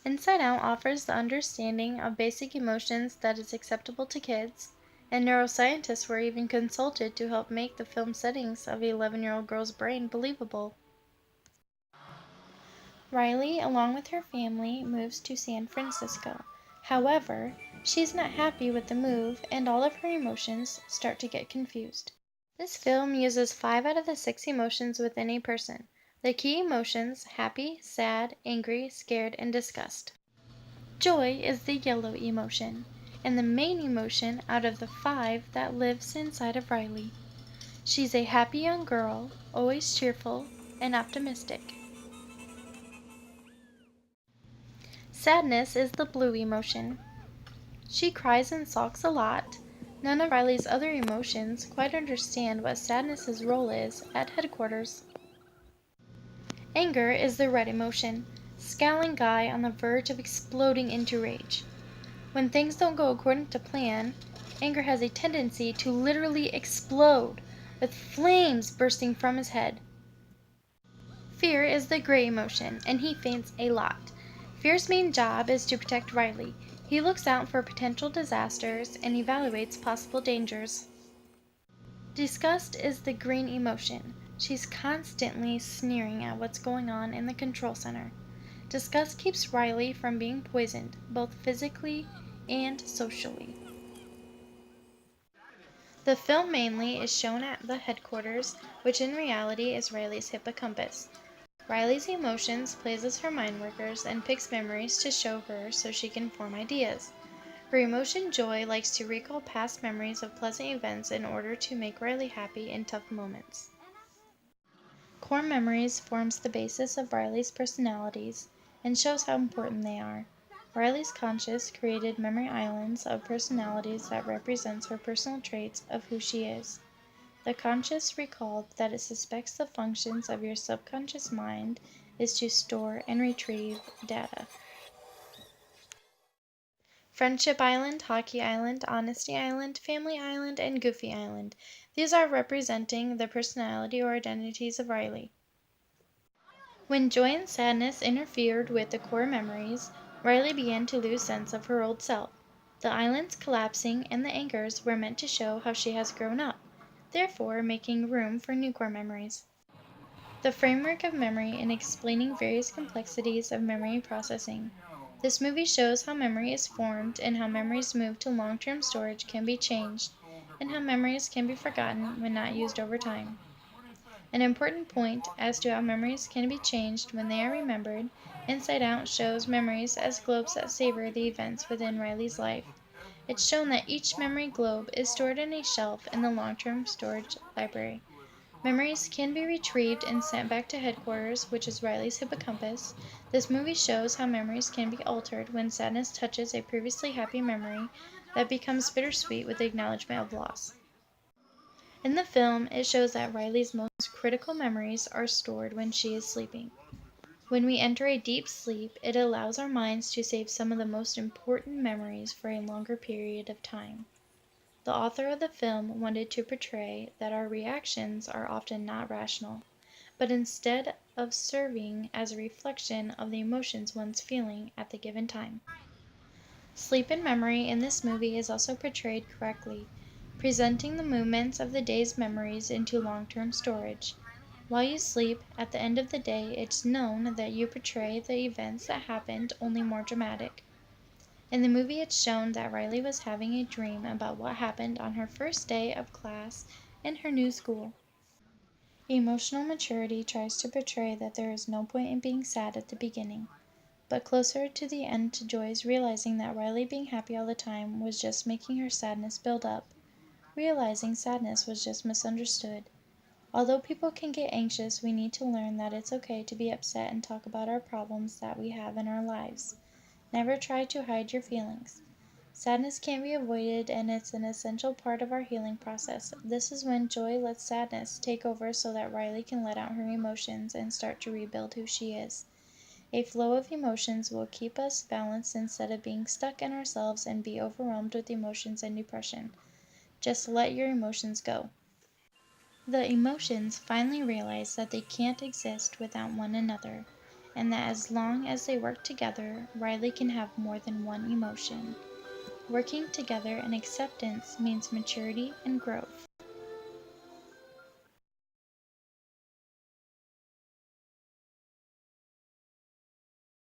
Inside Out offers the understanding of basic emotions that is acceptable to kids, and neuroscientists were even consulted to help make the film settings of an 11-year-old girl's brain believable. Riley, along with her family, moves to San Francisco. However, she's not happy with the move, and all of her emotions start to get confused. This film uses 5 out of the 6 emotions within a person. The key emotions: happy, sad, angry, scared, and disgust. Joy is the yellow emotion, and the main emotion out of the 5 that lives inside of Riley. She's a happy young girl, always cheerful and optimistic. Sadness is the blue emotion. She cries and sulks a lot. None of Riley's other emotions quite understand what sadness's role is at headquarters. Anger is the red emotion, scowling guy on the verge of exploding into rage. When things don't go according to plan, Anger has a tendency to literally explode, with flames bursting from his head. Fear is the gray emotion, and he faints a lot. Fear's main job is to protect Riley. He looks out for potential disasters and evaluates possible dangers. Disgust is the green emotion. She's constantly sneering at what's going on in the control center. Disgust keeps Riley from being poisoned, both physically and socially. The film mainly is shown at the headquarters, which in reality is Riley's hippocampus. Riley's emotions plays as her mind workers and picks memories to show her so she can form ideas. Her emotion Joy likes to recall past memories of pleasant events in order to make Riley happy in tough moments. Core memories forms the basis of Riley's personalities and shows how important they are. Riley's conscious created memory islands of personalities that represents her personal traits of who she is. The conscious recalled that it suspects the functions of your subconscious mind is to store and retrieve data. Friendship Island, Hockey Island, Honesty Island, Family Island, and Goofy Island. These are representing the personality or identities of Riley. When joy and sadness interfered with the core memories, Riley began to lose sense of her old self. The islands collapsing and the anchors were meant to show how she has grown up, therefore making room for new core memories. The framework of memory in explaining various complexities of memory processing. This movie shows how memory is formed and how memories moved to long-term storage can be changed, and how memories can be forgotten when not used over time. An important point as to how memories can be changed when they are remembered, Inside Out shows memories as globes that savor the events within Riley's life. It's shown that each memory globe is stored in a shelf in the long-term storage library. Memories can be retrieved and sent back to headquarters, which is Riley's hippocampus. This movie shows how memories can be altered when sadness touches a previously happy memory that becomes bittersweet with the acknowledgement of loss. In the film, it shows that Riley's most critical memories are stored when she is sleeping. When we enter a deep sleep, it allows our minds to save some of the most important memories for a longer period of time. The author of the film wanted to portray that our reactions are often not rational, but instead of serving as a reflection of the emotions one's feeling at the given time. Sleep and memory in this movie is also portrayed correctly, presenting the movements of the day's memories into long-term storage. While you sleep, at the end of the day, it's known that you portray the events that happened, only more dramatic. In the movie, it's shown that Riley was having a dream about what happened on her first day of class in her new school. Emotional maturity tries to portray that there is no point in being sad at the beginning, but closer to the end to Joy's realizing that Riley being happy all the time was just making her sadness build up, realizing sadness was just misunderstood. Although people can get anxious, we need to learn that it's okay to be upset and talk about our problems that we have in our lives. Never try to hide your feelings. Sadness can't be avoided, and it's an essential part of our healing process. This is when Joy lets sadness take over so that Riley can let out her emotions and start to rebuild who she is. A flow of emotions will keep us balanced instead of being stuck in ourselves and be overwhelmed with emotions and depression. Just let your emotions go. The emotions finally realize that they can't exist without one another, and that as long as they work together, Riley can have more than one emotion. Working together and acceptance means maturity and growth.